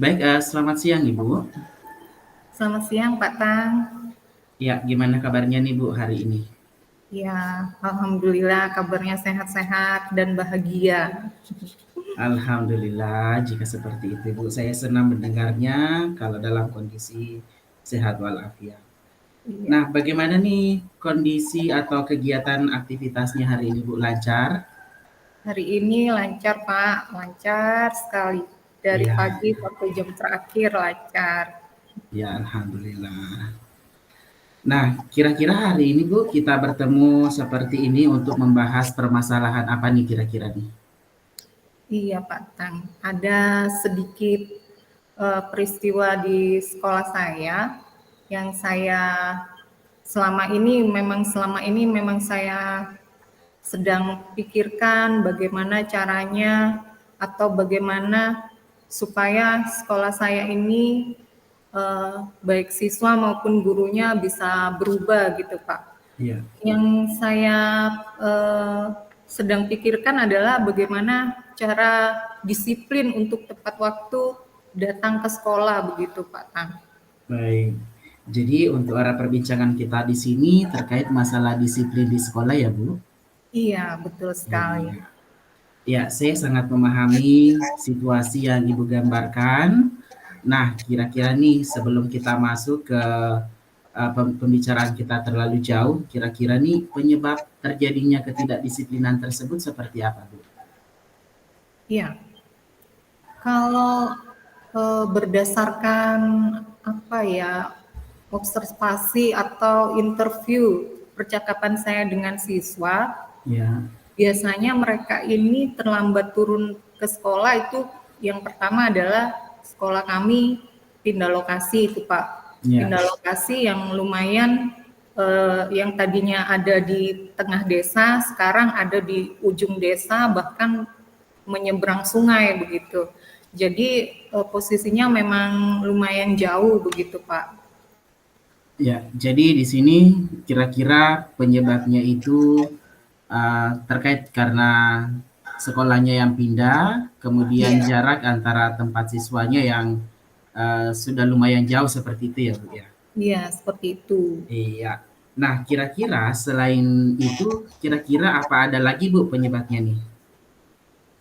Baik, selamat siang Ibu. Selamat siang Pak Tang. Ya, gimana kabarnya nih Bu hari ini? Ya, alhamdulillah kabarnya sehat-sehat dan bahagia. Alhamdulillah jika seperti itu Bu. Saya senang mendengarnya kalau dalam kondisi sehat walafiat. Iya. Nah, bagaimana nih kondisi atau kegiatan aktivitasnya hari ini Bu? Lancar? Hari ini lancar Pak, lancar sekali. Dari Iya, pagi sampai jam terakhir lancar. ya Alhamdulillah. Nah, kira-kira hari ini Bu kita bertemu seperti ini untuk membahas permasalahan apa nih kira-kira nih? Iya Pak Tang, ada sedikit peristiwa di sekolah saya yang selama ini memang saya sedang pikirkan bagaimana caranya atau bagaimana supaya sekolah saya ini baik siswa maupun gurunya bisa berubah gitu Pak. Iya. Yang saya eh, sedang pikirkan adalah bagaimana cara disiplin untuk tepat waktu datang ke sekolah begitu Pak Tang. Baik. Jadi untuk arah perbincangan kita di sini terkait masalah disiplin di sekolah ya, Bu? Iya, betul sekali. Iya. Ya, saya sangat memahami situasi yang Ibu gambarkan. Nah, kira-kira nih sebelum kita masuk ke pembicaraan kita terlalu jauh, kira-kira nih penyebab terjadinya ketidakdisiplinan tersebut seperti apa, Bu? Iya, kalau berdasarkan apa ya observasi atau interview percakapan saya dengan siswa, Ya, biasanya mereka ini terlambat turun ke sekolah itu yang pertama adalah sekolah kami pindah lokasi itu Pak. ya, Pindah lokasi yang lumayan yang tadinya ada di tengah desa sekarang ada di ujung desa bahkan menyeberang sungai begitu. Jadi posisinya memang lumayan jauh begitu Pak. ya. Jadi di sini kira-kira penyebabnya itu terkait karena sekolahnya yang pindah, kemudian Iya, jarak antara tempat siswanya yang sudah lumayan jauh seperti itu ya Bu ya. iya seperti itu. Iya. Nah, kira-kira selain itu, kira-kira apa ada lagi Bu penyebabnya nih?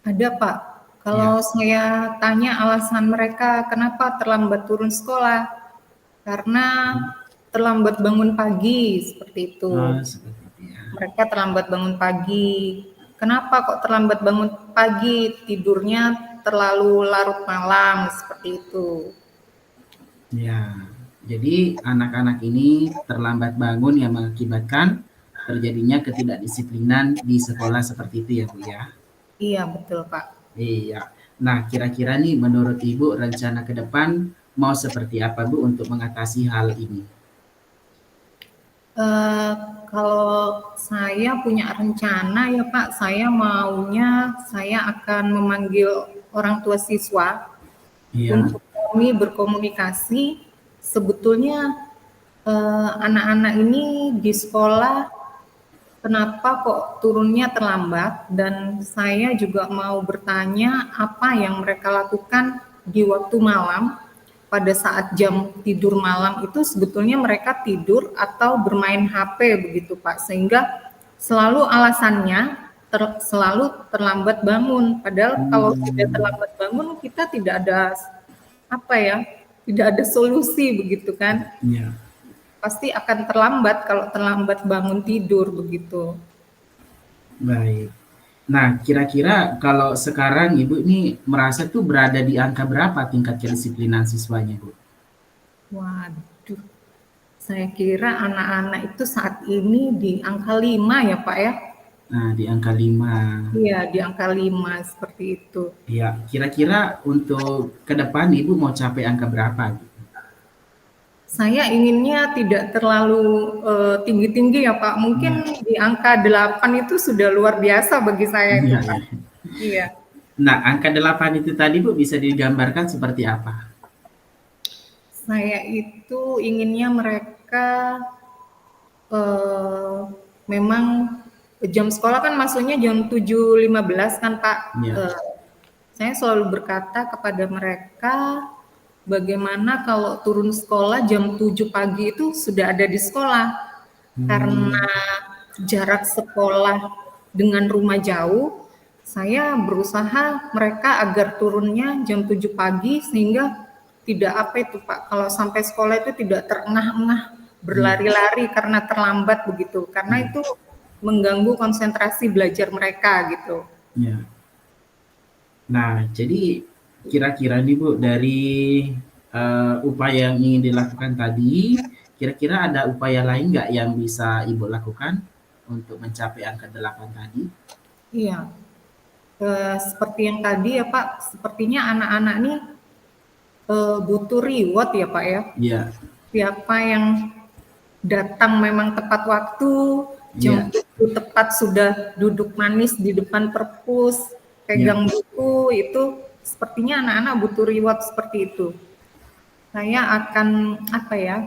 Ada Pak, kalau Ya. saya tanya alasan mereka kenapa terlambat turun sekolah, karena terlambat bangun pagi, seperti itu. Oh, seperti itu ya. Mereka terlambat bangun pagi. Kenapa kok terlambat bangun pagi? Tidurnya terlalu larut malam, seperti itu. Ya. Jadi anak-anak ini terlambat bangun yang mengakibatkan terjadinya ketidakdisiplinan di sekolah seperti itu ya Bu ya. Iya, betul Pak. Iya. Nah, kira-kira nih menurut Ibu rencana ke depan mau seperti apa Bu untuk mengatasi hal ini? Eh, kalau saya punya rencana ya Pak, saya maunya saya akan memanggil orang tua siswa Iya. untuk kami berkomunikasi. Sebetulnya anak-anak ini di sekolah kenapa kok turunnya terlambat dan saya juga mau bertanya apa yang mereka lakukan di waktu malam pada saat jam tidur malam itu sebetulnya mereka tidur atau bermain HP begitu Pak sehingga selalu alasannya selalu terlambat bangun padahal kalau sudah Hmm, terlambat bangun kita tidak ada apa ya tidak ada solusi begitu kan ya. pasti akan terlambat kalau terlambat bangun tidur begitu. Baik. Nah, kira-kira kalau sekarang Ibu ini merasa tuh berada di angka berapa tingkat kedisiplinan siswanya, Bu? Waduh, saya kira anak-anak itu saat ini di angka 5 ya Pak ya? Nah, di angka 5. Iya, di angka 5 seperti itu. Ya, kira-kira untuk ke depan Ibu mau capai angka berapa gitu? Saya inginnya tidak terlalu tinggi-tinggi ya Pak. Mungkin Ya, di angka 8 itu sudah luar biasa bagi saya itu iya, Pak. iya. Iya. Nah, angka 8 itu tadi Bu bisa digambarkan seperti apa? Saya itu inginnya mereka eh, memang jam sekolah kan masuknya jam 7.15 kan Pak. Ya, Eh, saya selalu berkata kepada mereka bagaimana kalau turun sekolah jam 7 pagi itu sudah ada di sekolah. Karena jarak sekolah dengan rumah jauh, saya berusaha mereka agar turunnya jam 7 pagi sehingga tidak apa itu Pak, kalau sampai sekolah itu tidak terengah-engah berlari-lari karena terlambat begitu, karena itu mengganggu konsentrasi belajar mereka gitu. Ya. Nah, jadi kira-kira nih Bu, dari upaya yang ingin dilakukan tadi, kira-kira ada upaya lain nggak yang bisa Ibu lakukan untuk mencapai angka 8 tadi? Iya, seperti yang tadi ya Pak, sepertinya anak-anak nih butuh reward ya Pak ya. Iya. Siapa yang datang memang tepat waktu, jam itu tepat sudah duduk manis di depan perpus, pegang buku, itu sepertinya anak-anak butuh reward seperti itu. Saya akan apa ya,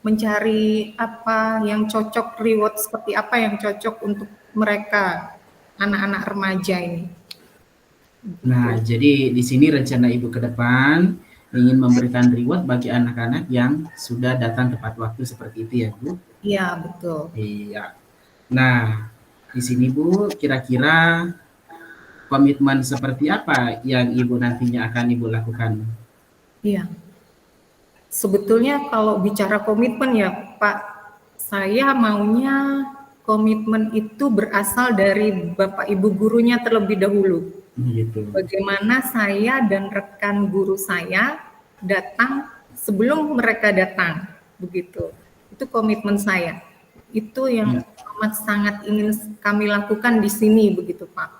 mencari apa yang cocok, reward seperti apa yang cocok untuk mereka, anak-anak remaja ini. Nah, jadi di sini rencana Ibu ke depan ingin memberikan reward bagi anak-anak yang sudah datang tepat waktu seperti itu ya, Bu? Iya, betul. Iya. Nah, di sini Bu, kira-kira komitmen seperti apa yang Ibu nantinya akan Ibu lakukan? Iya. Sebetulnya kalau bicara komitmen ya Pak, saya maunya komitmen itu berasal dari Bapak Ibu gurunya terlebih dahulu. Gitu. Bagaimana saya dan rekan guru saya datang sebelum mereka datang, begitu. Itu komitmen saya. Itu yang amat sangat ingin kami lakukan di sini, begitu Pak.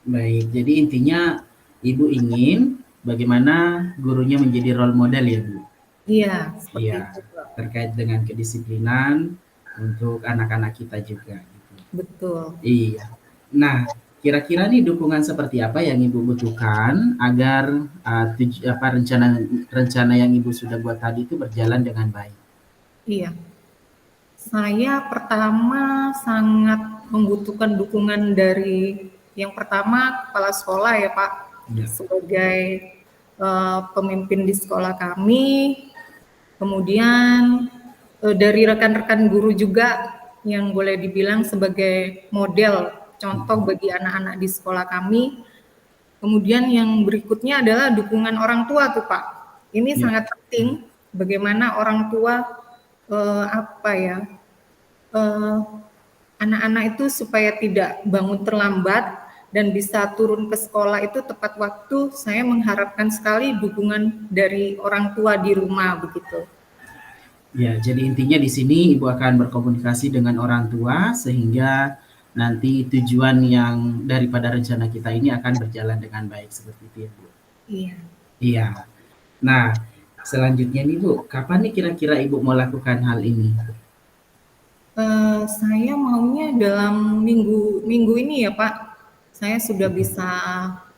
Baik, jadi intinya Ibu ingin bagaimana gurunya menjadi role model ya Bu? Iya, seperti Iya, itu Pak. terkait dengan kedisiplinan untuk anak-anak kita juga. Gitu. Betul. Iya. Nah, kira-kira nih dukungan seperti apa yang Ibu butuhkan agar rencana yang Ibu sudah buat tadi itu berjalan dengan baik? Iya. Saya pertama sangat membutuhkan dukungan dari yang pertama kepala sekolah ya Pak, sebagai pemimpin di sekolah kami, kemudian dari rekan-rekan guru juga yang boleh dibilang sebagai model contoh bagi anak-anak di sekolah kami. Kemudian yang berikutnya adalah dukungan orang tua tuh Pak. Ini sangat penting bagaimana orang tua anak-anak itu supaya tidak bangun terlambat dan bisa turun ke sekolah itu tepat waktu. Saya mengharapkan sekali dukungan dari orang tua di rumah begitu. Ya, jadi intinya di sini Ibu akan berkomunikasi dengan orang tua sehingga nanti tujuan yang daripada rencana kita ini akan berjalan dengan baik seperti itu ya Bu. Iya. Iya. Nah, selanjutnya nih Bu, kapan nih kira-kira Ibu mau lakukan hal ini? Saya maunya dalam minggu ini ya Pak. Saya sudah bisa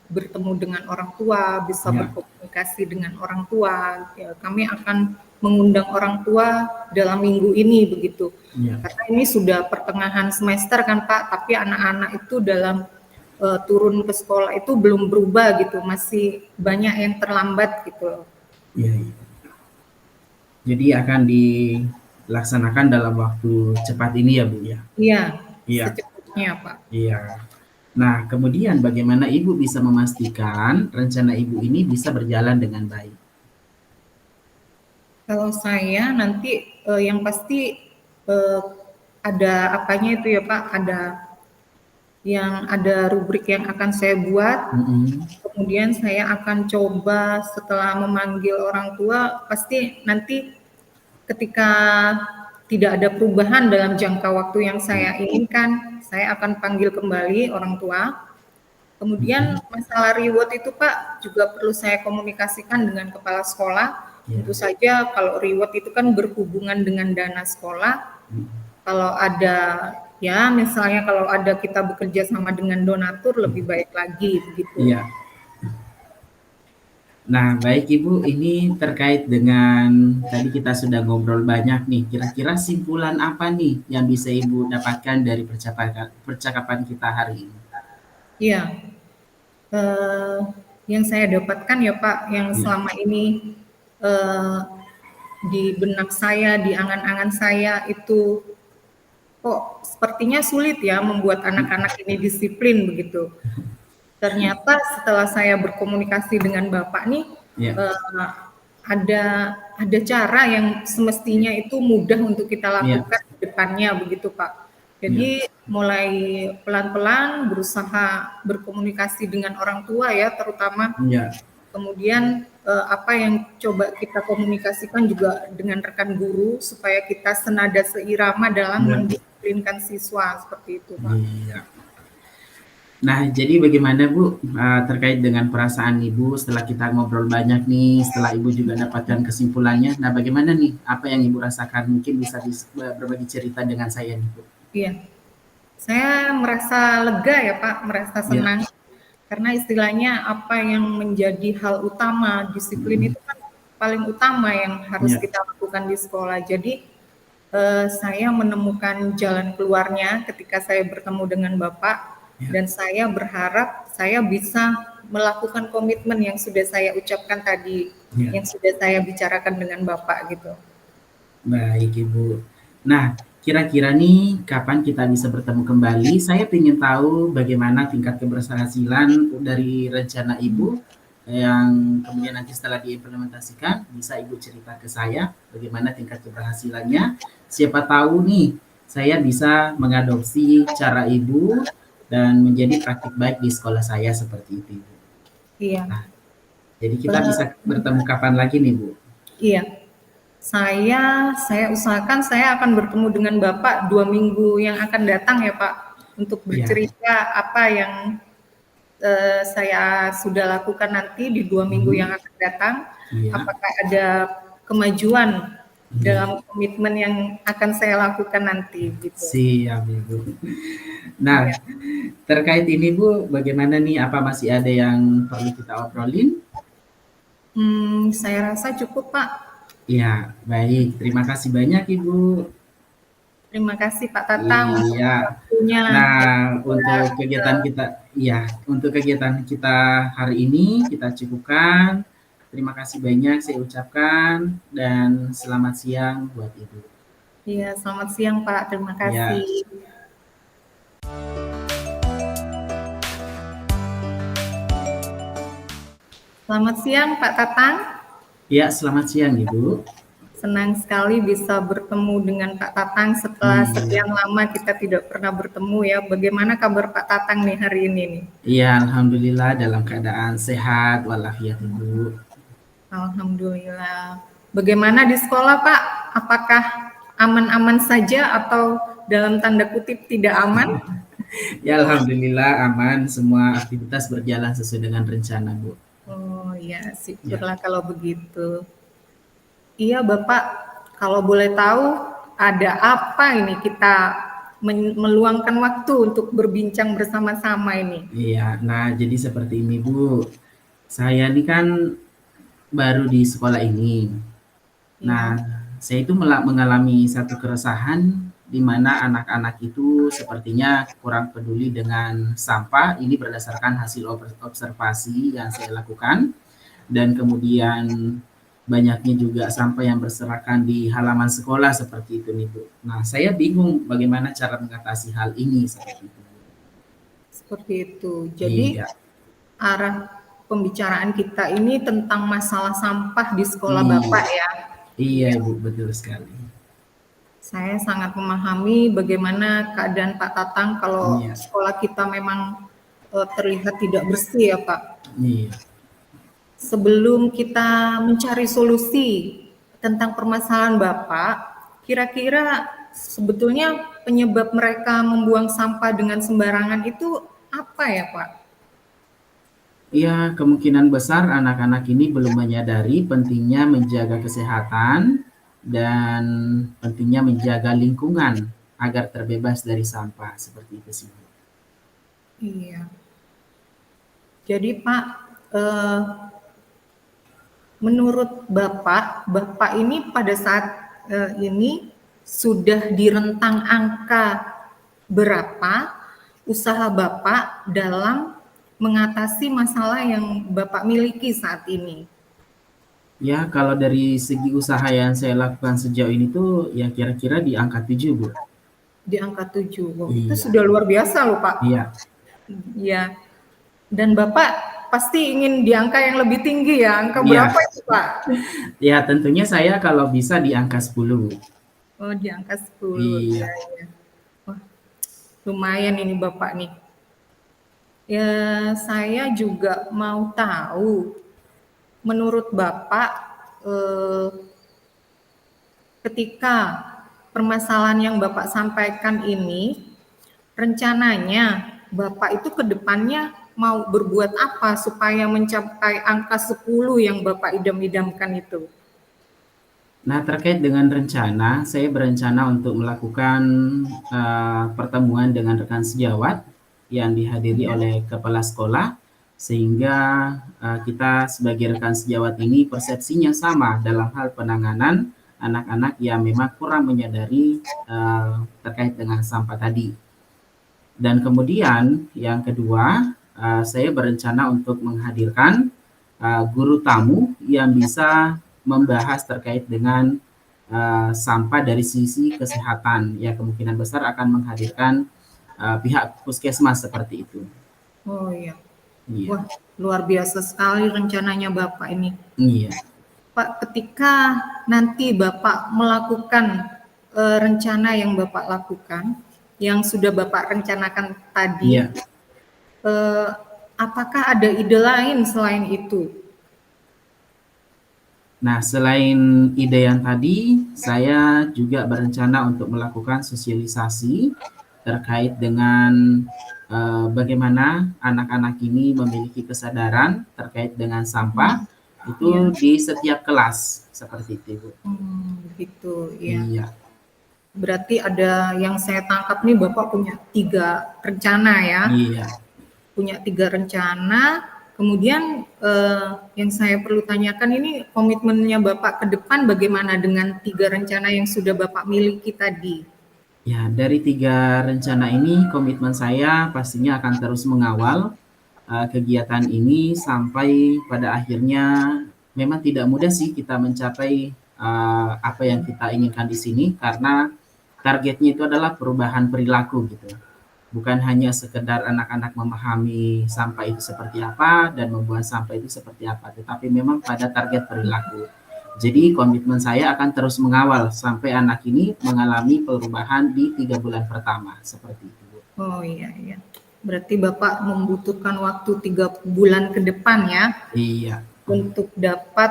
bertemu dengan orang tua, bisa berkomunikasi dengan orang tua. Ya, kami akan mengundang orang tua dalam minggu ini begitu. Karena ini sudah pertengahan semester kan Pak, tapi anak-anak itu dalam turun ke sekolah itu belum berubah gitu, masih banyak yang terlambat gitu. Iya. Jadi akan dilaksanakan dalam waktu cepat ini ya Bu ya? Iya, secepatnya Pak. Iya. Nah, kemudian bagaimana Ibu bisa memastikan rencana Ibu ini bisa berjalan dengan baik? Kalau saya nanti yang pasti ada apanya itu ya Pak, ada rubrik yang akan saya buat. Kemudian saya akan coba setelah memanggil orang tua, pasti nanti ketika tidak ada perubahan dalam jangka waktu yang saya inginkan, saya akan panggil kembali orang tua. Kemudian masalah reward itu Pak juga perlu saya komunikasikan dengan kepala sekolah. Tentu saja kalau reward itu kan berhubungan dengan dana sekolah. Kalau ada ya misalnya kalau ada kita bekerja sama dengan donatur lebih baik lagi begitu. Iya. Nah, baik Ibu, ini terkait dengan tadi kita sudah ngobrol banyak nih. Kira-kira simpulan apa nih yang bisa Ibu dapatkan dari percakapan kita hari ini? Iya. yang saya dapatkan ya Pak, yang Ya, selama ini eh, di benak saya, di angan-angan saya itu kok sepertinya sulit ya membuat anak-anak ini disiplin begitu. Ternyata setelah saya berkomunikasi dengan Bapak nih, ya, eh, ada cara yang semestinya itu mudah untuk kita ya, lakukan di depannya begitu Pak. ya, Jadi mulai pelan-pelan berusaha berkomunikasi dengan orang tua ya terutama. ya, Kemudian apa yang coba kita komunikasikan juga dengan rekan guru supaya kita senada seirama dalam ya, mendisiplinkan siswa seperti itu Pak. iya. Nah, jadi bagaimana Bu, terkait dengan perasaan Ibu setelah kita ngobrol banyak nih, setelah Ibu juga dapatkan kesimpulannya. Nah, bagaimana nih, apa yang Ibu rasakan? Mungkin bisa berbagi cerita dengan saya nih Bu. Iya, saya merasa lega ya Pak, merasa Ya, senang karena istilahnya apa yang menjadi hal utama disiplin mm, itu kan paling utama yang harus ya, kita lakukan di sekolah. Jadi saya menemukan jalan keluarnya ketika saya bertemu dengan Bapak ya, dan saya berharap saya bisa melakukan komitmen yang sudah saya ucapkan tadi, ya. yang sudah saya bicarakan dengan Bapak gitu. Baik Ibu. Nah, kira-kira nih kapan kita bisa bertemu kembali? Saya ingin tahu bagaimana tingkat keberhasilan dari rencana Ibu yang kemudian nanti setelah diimplementasikan bisa Ibu cerita ke saya bagaimana tingkat keberhasilannya. Siapa tahu nih saya bisa mengadopsi cara Ibu dan menjadi praktik baik di sekolah saya seperti itu Ibu. Iya, Nah, jadi kita bisa eh, bertemu kapan lagi nih Bu? iya. Saya usahakan saya akan bertemu dengan Bapak 2 minggu yang akan datang ya Pak, untuk Ya, bercerita apa yang saya sudah lakukan nanti di 2 minggu yang mhm, akan datang. iya, Apakah ada kemajuan iya. dalam komitmen yang akan saya lakukan nanti gitu. Siap Ibu. Nah, Iya. terkait ini Bu, bagaimana nih? Apa masih ada yang perlu kita obrolin? Saya rasa cukup Pak. Ya, baik. Terima kasih banyak Ibu. Terima kasih Pak Tatang untuk Iya. waktunya Nah, yang untuk sudah kegiatan kita, iya, untuk kegiatan kita hari ini kita cukupkan. Terima kasih banyak saya ucapkan dan selamat siang buat Ibu. iya, selamat siang Pak. Terima Ya, kasih. Selamat siang Pak Tatang. ya selamat siang Ibu. Senang sekali bisa bertemu dengan Pak Tatang setelah Iya. sekian lama kita tidak pernah bertemu ya. Bagaimana kabar Pak Tatang nih hari ini nih? Iya, alhamdulillah dalam keadaan sehat walafiat Ibu. Alhamdulillah. Bagaimana di sekolah Pak? Apakah aman-aman saja atau dalam tanda kutip tidak aman? Ya alhamdulillah aman, semua aktivitas berjalan sesuai dengan rencana, Bu. Oh ya, Ya. syukurlah kalau begitu. Iya Bapak, kalau boleh tahu ada apa ini kita meluangkan waktu untuk berbincang bersama-sama ini? Iya, nah jadi seperti ini, Bu. Saya ini kan baru di sekolah ini. Nah, Iya, saya itu mengalami satu keresahan di mana anak-anak itu sepertinya kurang peduli dengan sampah. Ini berdasarkan hasil observasi yang saya lakukan. Dan kemudian banyaknya juga sampah yang berserakan di halaman sekolah seperti itu nih Bu. Nah saya bingung bagaimana cara mengatasi hal ini seperti itu. seperti itu. Jadi Iya, arah pembicaraan kita ini tentang masalah sampah di sekolah iya, Bapak ya. iya Iya. Ibu betul sekali. Saya sangat memahami bagaimana keadaan Pak Tatang kalau Iya, sekolah kita memang terlihat tidak bersih ya Pak. iya, Sebelum kita mencari solusi tentang permasalahan Bapak, kira-kira sebetulnya penyebab mereka membuang sampah dengan sembarangan itu apa ya Pak? iya kemungkinan besar anak-anak ini belum menyadari pentingnya menjaga kesehatan dan pentingnya menjaga lingkungan agar terbebas dari sampah seperti itu sih Bu. Iya. Jadi Pak, eh, menurut Bapak, Bapak ini pada saat ini sudah di rentang angka berapa usaha Bapak dalam mengatasi masalah yang Bapak miliki saat ini? Ya, kalau dari segi usaha yang saya lakukan sejauh ini tuh ya kira-kira di angka 7, Bu. Di angka 7. Wow, itu Iya, sudah luar biasa loh, Pak. iya. Ya. Dan Bapak pasti ingin di angka yang lebih tinggi ya. Angka Iya, berapa itu, Pak? ya tentunya saya kalau bisa di angka 10, Bu. Oh, di angka 10. Iya. Iya, iya. Wah, lumayan ini Bapak nih. Ya, saya juga mau tahu, menurut Bapak, eh, ketika permasalahan yang Bapak sampaikan ini, rencananya Bapak itu ke depannya mau berbuat apa supaya mencapai angka 10 yang Bapak idam-idamkan itu? Nah, terkait dengan rencana, saya berencana untuk melakukan pertemuan dengan rekan sejawat yang dihadiri Ya. oleh kepala sekolah, sehingga kita sebagai rekan sejawat ini persepsinya sama dalam hal penanganan anak-anak yang memang kurang menyadari terkait dengan sampah tadi. Dan kemudian yang kedua, saya berencana untuk menghadirkan guru tamu yang bisa membahas terkait dengan sampah dari sisi kesehatan. Ya, kemungkinan besar akan menghadirkan pihak puskesmas seperti itu. Oh iya. Iya, Wah, luar biasa sekali rencananya Bapak ini. iya, Pak, ketika nanti Bapak melakukan rencana yang Bapak lakukan, yang sudah Bapak rencanakan tadi, iya. apakah ada ide lain selain itu? Nah, selain ide yang tadi, saya juga berencana untuk melakukan sosialisasi terkait dengan bagaimana anak-anak ini memiliki kesadaran terkait dengan sampah Ya, itu di setiap kelas seperti itu, Bu. begitu ya. Iya, Berarti ada yang saya tangkap nih Bapak punya 3 rencana ya. iya, Punya 3 rencana. Kemudian yang saya perlu tanyakan ini komitmennya Bapak ke depan bagaimana dengan 3 rencana yang sudah Bapak miliki tadi? ya. Dari 3 rencana ini, komitmen saya pastinya akan terus mengawal kegiatan ini sampai pada akhirnya memang tidak mudah sih kita mencapai apa yang kita inginkan di sini karena targetnya itu adalah perubahan perilaku gitu. Bukan hanya sekedar anak-anak memahami sampah itu seperti apa dan membuang sampah itu seperti apa, tetapi memang pada target perilaku. Jadi komitmen saya akan terus mengawal sampai anak ini mengalami perubahan di 3 bulan pertama, seperti itu. Oh iya, iya. Berarti Bapak membutuhkan waktu 3 bulan ke depan ya Iya, untuk dapat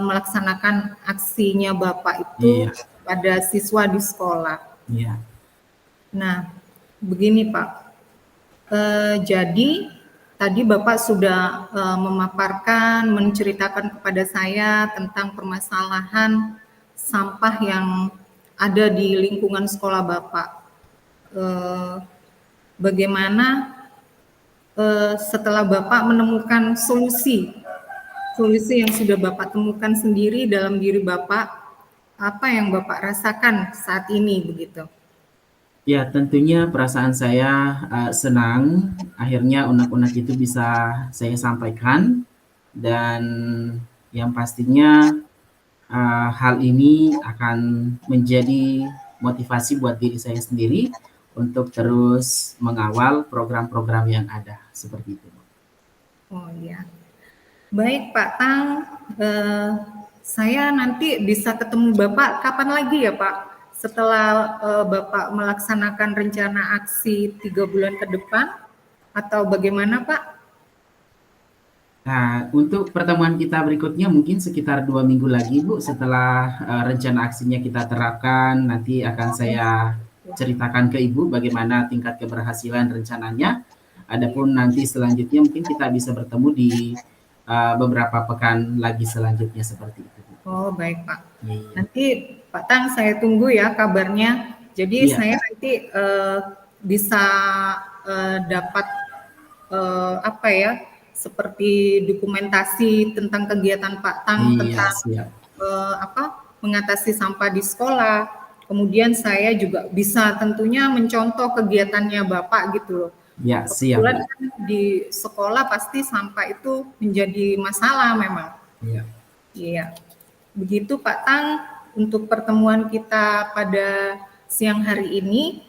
melaksanakan aksinya Bapak itu iya, pada siswa di sekolah. iya, Nah, begini Pak, jadi tadi Bapak sudah memaparkan, menceritakan kepada saya tentang permasalahan sampah yang ada di lingkungan sekolah Bapak. Bagaimana setelah Bapak menemukan solusi yang sudah Bapak temukan sendiri dalam diri Bapak, apa yang Bapak rasakan saat ini begitu? ya tentunya perasaan saya senang akhirnya unek-unek itu bisa saya sampaikan dan yang pastinya hal ini akan menjadi motivasi buat diri saya sendiri untuk terus mengawal program-program yang ada seperti itu. Oh iya. Baik Pak Tang, saya nanti bisa ketemu Bapak kapan lagi ya Pak? Setelah Bapak melaksanakan rencana aksi 3 bulan ke depan atau bagaimana Pak? Nah, untuk pertemuan kita berikutnya mungkin sekitar 2 minggu lagi, Bu, setelah rencana aksinya kita terapkan, nanti akan saya ceritakan ke Ibu bagaimana tingkat keberhasilan rencananya. Adapun nanti selanjutnya mungkin kita bisa bertemu di beberapa pekan lagi selanjutnya seperti itu, Bu. Oh baik Pak. Iya, Nanti Pak Tang saya tunggu ya kabarnya. Jadi iya, saya nanti bisa dapat apa ya, seperti dokumentasi tentang kegiatan Pak Tang iya, tentang siap. apa, mengatasi sampah di sekolah. Kemudian saya juga bisa tentunya mencontoh kegiatannya Bapak gitu loh. Ya, siap. Kebetulan kan di sekolah pasti sampah itu menjadi masalah memang. Ya. Iya. Begitu Pak Tang untuk pertemuan kita pada siang hari ini.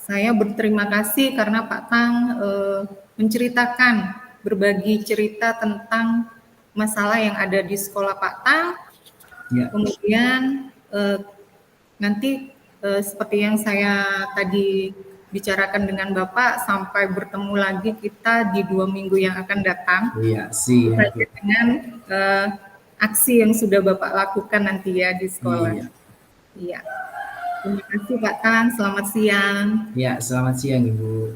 Saya berterima kasih karena Pak Tang menceritakan, berbagi cerita tentang masalah yang ada di sekolah Pak Tang. Ya. Kemudian nanti seperti yang saya tadi bicarakan dengan Bapak, sampai bertemu lagi kita di 2 minggu yang akan datang. Iya, siap. Dengan aksi yang sudah Bapak lakukan nanti ya di sekolah. Iya. Iya. Terima kasih Pak Tang, selamat siang. Ya, selamat siang Ibu.